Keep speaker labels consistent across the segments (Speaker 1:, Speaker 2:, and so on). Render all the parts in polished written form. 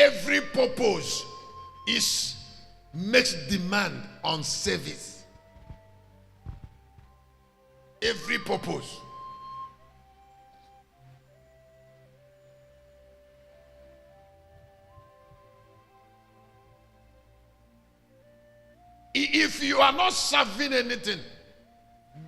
Speaker 1: every purpose makes demand on service. Every purpose. If you are not serving anything,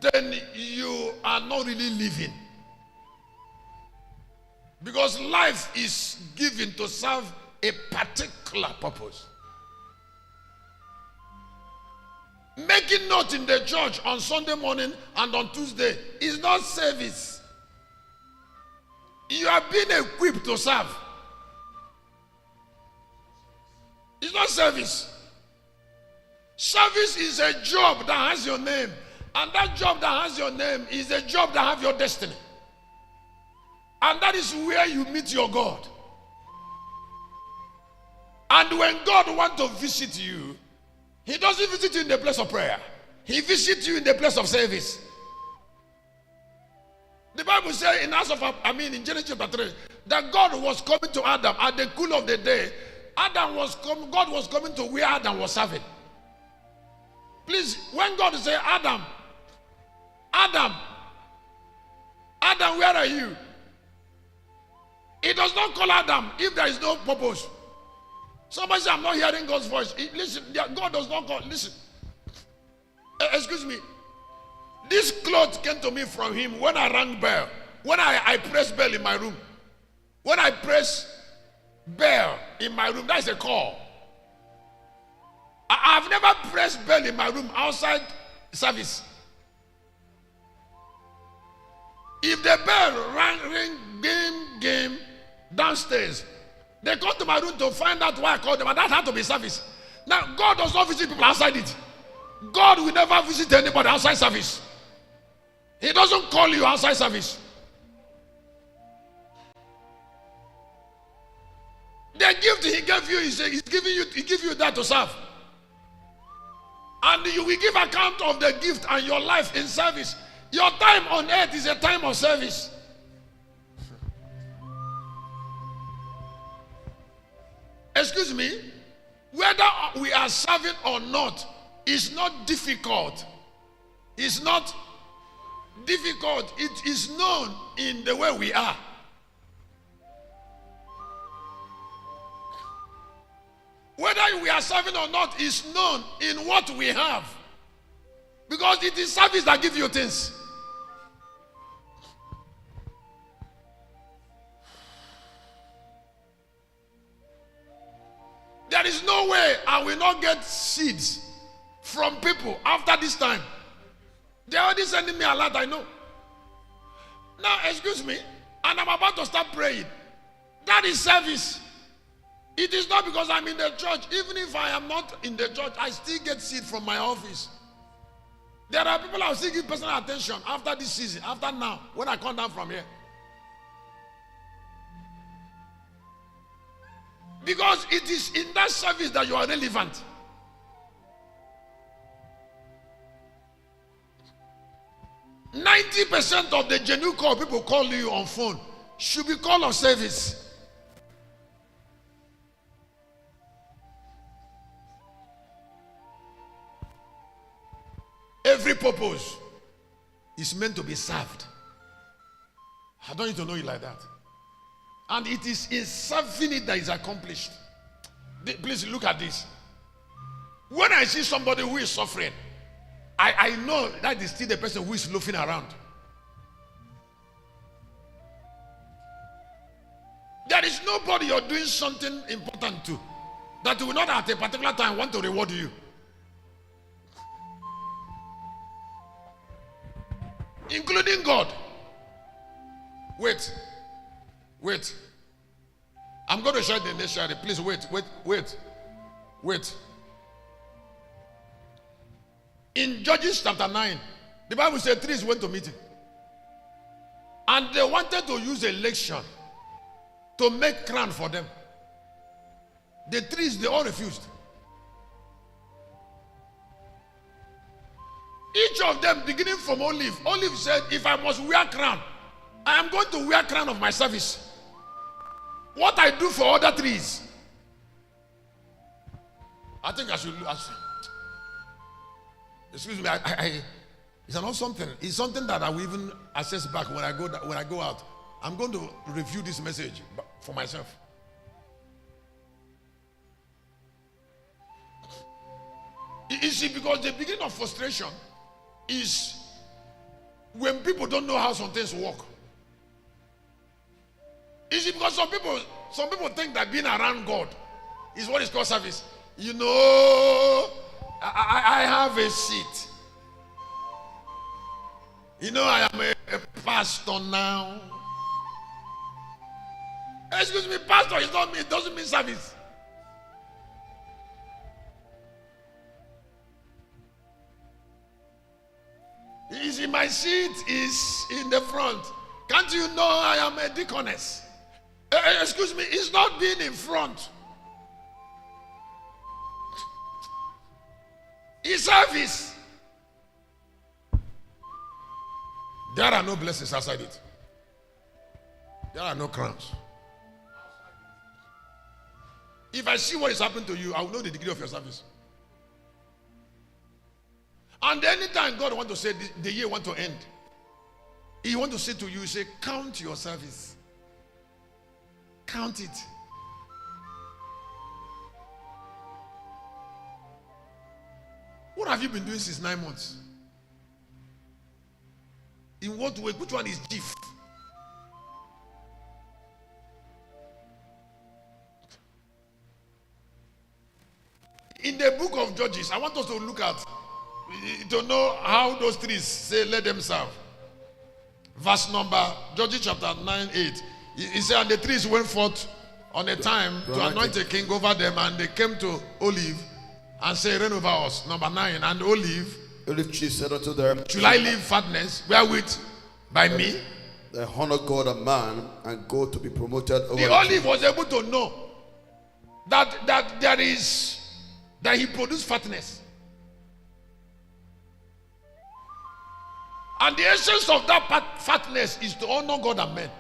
Speaker 1: then you are not really living. Because life is given to serve a particular purpose. Making note in the church on Sunday morning and on Tuesday is not service. You are being equipped to serve. It's not service. Service is a job that has your name. And that job that has your name is a job that has your destiny. And that is where you meet your God. And when God wants to visit you, He doesn't visit you in the place of prayer. He visits you in the place of service. The Bible says in Genesis chapter 3, that God was coming to Adam at the cool of the day. God was coming to where Adam was serving. Please, when God say, Adam, where are you? He does not call Adam if there is no purpose. Somebody say, I'm not hearing God's voice. Listen, God does not call. Listen. Excuse me. This cloth came to me from Him when I rang bell. When I press bell in my room. When I press bell in my room, that is a call. I've never pressed bell in my room outside service. If the bell ring, game downstairs, they come to my room to find out why I called them, and that had to be service. Now, God does not visit people outside it. God will never visit anybody outside service. He doesn't call you outside service. The gift He gave you, He gives you that to serve. And you will give account of the gift and your life in service. Your time on earth is a time of service. Excuse me, whether we are serving or not is not difficult. It's not difficult. It is known in the way we are. Whether we are serving or not is known in what we have. Because it is service that gives you things. There is no way I will not get seeds from people after this time. They are already sending me a lot, I know. Now, excuse me, and I'm about to start praying. That is service. It is not because I'm in the church. Even if I am not in the church, I still get seed from my office. There are people I will still give personal attention after this season, after now, when I come down from here. Because it is in that service that you are relevant. %90 of the genuine call people call you on phone should be call of service. Every purpose is meant to be served. I don't need to know it like that. And it is in serving it that is accomplished. Please look at this. When I see somebody who is suffering, I know that is still the person who is loafing around. There is nobody you're doing something important to that will not at a particular time want to reward you. Including God. Wait. I'm going to share the next share. Please wait. In Judges chapter 9, the Bible said 3 went to meeting. And they wanted to use election to make crown for them. The 3, they all refused. Each of them, beginning from Olive said, if I must wear crown, I am going to wear crown of my service. What I do for other trees, I think I should. Excuse me. It's not something. It's something that I will even assess back when I go out. I'm going to review this message for myself. You see, because the beginning of frustration is when people don't know how some things work. You see, because some people think that being around God is what is called service. You know, I have a seat. You know, I am a pastor now. Excuse me, pastor is not me. It doesn't mean service. You see, my seat is in the front. Can't you know I am a deaconess? Excuse me, it's not being in front. It's service. There are no blessings outside it. There are no crowns. If I see what is happening to you, I will know the degree of your service. And anytime God wants to say the year want to end, He want to say to you, say, count your service. Count it. What have you been doing since 9 months? In what way? Which one is chief? In the book of Judges, I want us to look at, to know how those trees say, let them serve. Verse number, Judges chapter 9, 8. He said, and the trees went forth on a time to anoint a king over them, and they came to Olive and said, reign over us. Number 9, and Olive
Speaker 2: tree said unto them,
Speaker 1: should I leave fatness, wherewith by me?
Speaker 2: They honor God and man, and go to be promoted over
Speaker 1: the olive was able to know that there is, that he produced fatness. And the essence of that fatness is to honor God and men.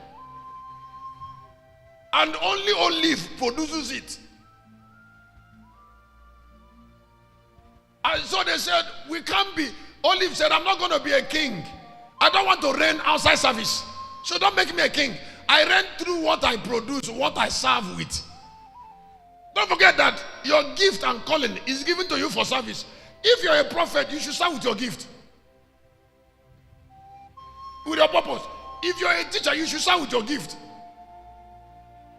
Speaker 1: And only olive produces it. And so they said, we can't be. Olive said, I'm not going to be a king. I don't want to reign outside service. So don't make me a king. I reign through what I produce, what I serve with. Don't forget that your gift and calling is given to you for service. If you're a prophet, you should serve with your gift. With your purpose. If you're a teacher, you should serve with your gift.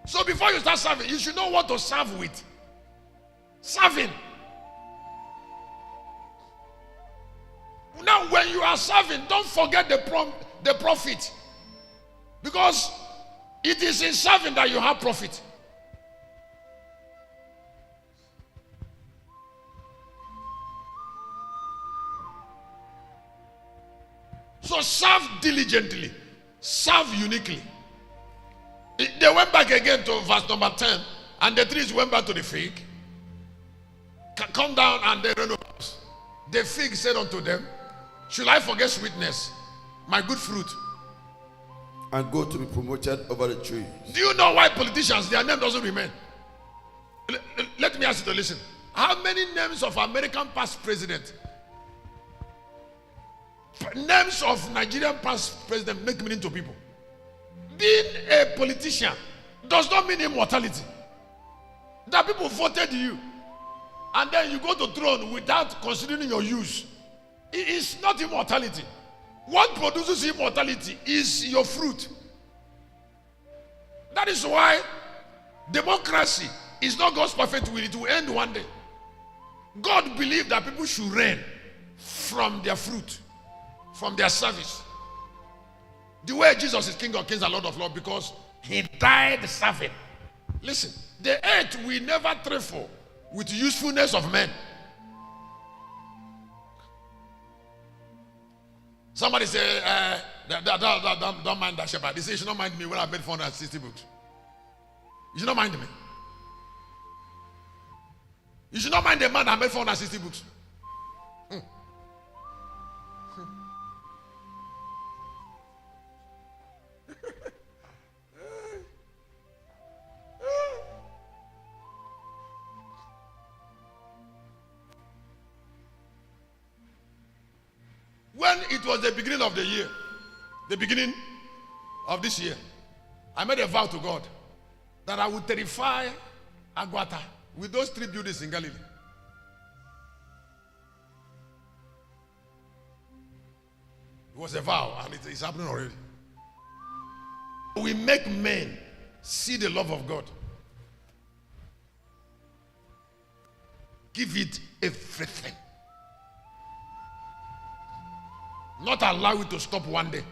Speaker 1: So before you start serving, you should know what to serve with. Serving. Now, when you are serving, don't forget the profit. Because it is in serving that you have profit. So serve diligently. Serve uniquely. They went back again to verse number 10. And the trees went back to the fig. Come down and they ran over us. The fig said unto them, should I forget sweetness, my good fruit,
Speaker 2: and go to be promoted over the tree?
Speaker 1: Do you know why politicians, their name doesn't remain? Let me ask you to listen. How many names of American past president, names of Nigerian past president make meaning to people? Being a politician does not mean immortality. That people voted you and then you go to throne without considering your use. It is not immortality. What produces immortality is your fruit. That is why democracy is not God's perfect will. It will end one day. God believed that people should reign from their fruit, from their service. The way Jesus is King of Kings and Lord of Lords, because he died serving. Listen, the earth will never trifle with the usefulness of men. Somebody say, don't mind that shepherd. They say, you should not mind me when I made 460 books. You should not mind me. You should not mind the man that made 460 books. When it was the beginning of the year, the beginning of this year, I made a vow to God that I would terrify Aguata with those 3 buildings in Galilee. It was a vow, and it is happening already. We make men see the love of God. Give it everything. Not allow it to stop one day.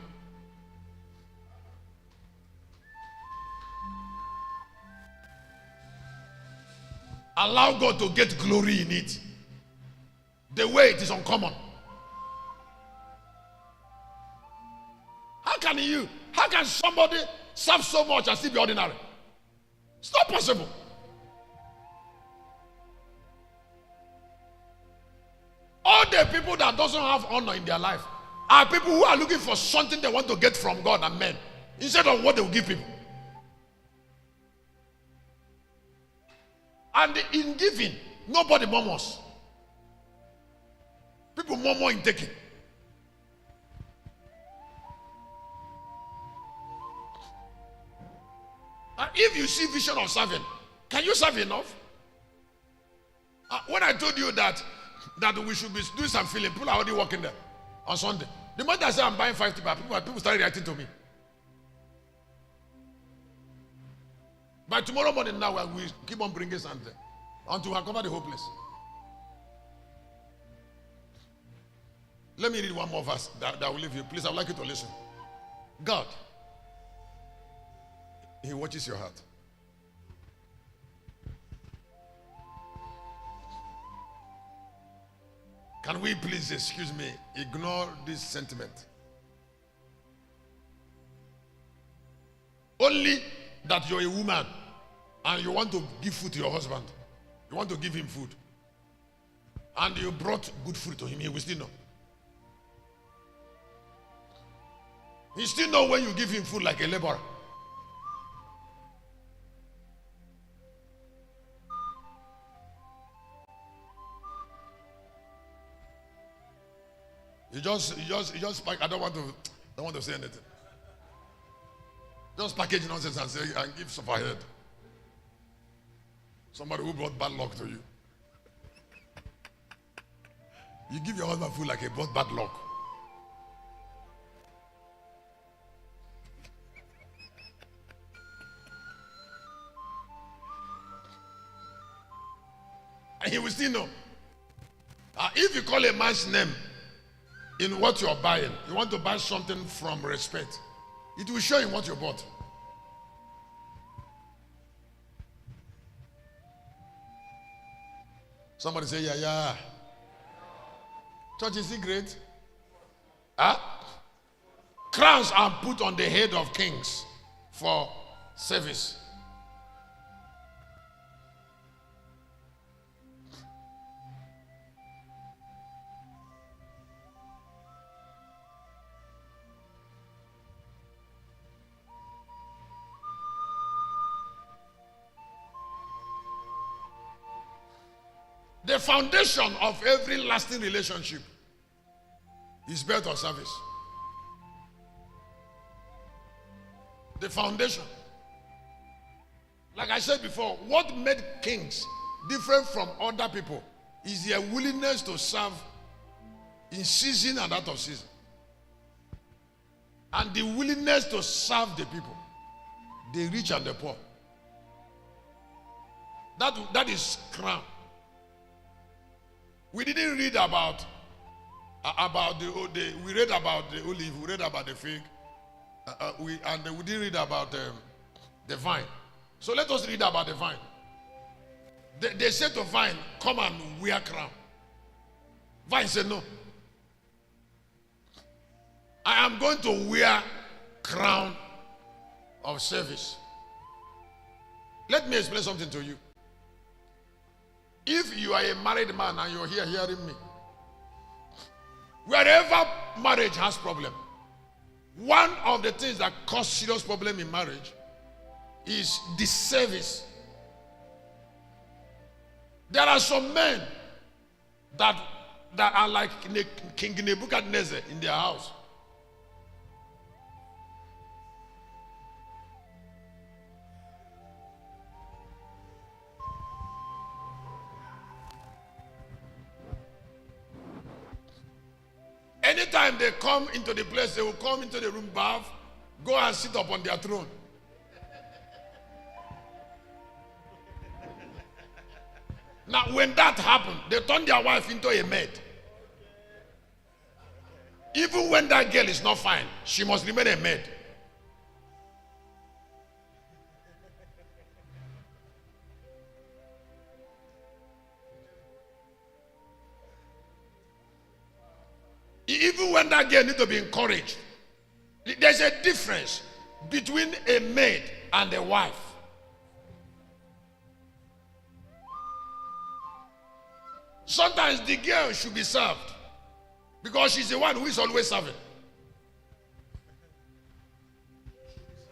Speaker 1: Allow God to get glory in it. The way it is uncommon. How can somebody serve so much and still be ordinary? It's not possible. All the people that doesn't have honor in their life are people who are looking for something they want to get from God and men instead of what they will give people. And in giving, nobody murmurs. People murmur in taking. And if you see vision of serving, can you serve enough? When I told you that we should be doing some filling, people are already working there on Sunday. The moment I say I'm buying 50 people started writing to me. By tomorrow morning now, we keep on bringing something until we cover the whole place. Let me read one more verse that will leave you. Please, I would like you to listen. God, He watches your heart. Can we please, excuse me, ignore this sentiment? Only that you're a woman and you want to give food to your husband. You want to give him food. And you brought good food to him, he will still know. He still know when you give him food like a laborer. You just pack. I don't want to say anything. Just package nonsense and say and give suffer head. Somebody who brought bad luck to you. You give your husband food like he brought bad luck. And he will still know. If you call a man's name in what you're buying, you want to buy something from respect, it will show in what you bought. Somebody say, yeah. Church, is it great? Huh? Crowns are put on the head of kings for service. The foundation of every lasting relationship is built on service. The foundation. Like I said before, what made kings different from other people is their willingness to serve in season and out of season. And the willingness to serve the people, the rich and the poor. That is crown. We didn't read about we read about the olive, we read about the fig, we didn't read about the vine. So let us read about the vine. They said to vine, come and wear crown. Vine said, no. I am going to wear crown of service. Let me explain something to you. If you are a married man and you're here hearing me, wherever marriage has problem, one of the things that cause serious problem in marriage is disservice. There are some men that that are like King Nebuchadnezzar in their house. Anytime they come into the place, they will come into the room, bath, go and sit up on their throne. Now, when that happened, they turned their wife into a maid. Even when that girl is not fine, she must remain a maid. Even when that girl needs to be encouraged, there's a difference between a maid and a wife. Sometimes the girl should be served because she's the one who is always serving.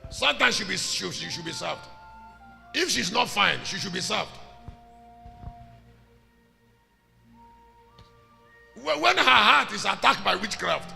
Speaker 1: Sometimes she should be served. If she's not fine, she should be served. When her heart is attacked by witchcraft,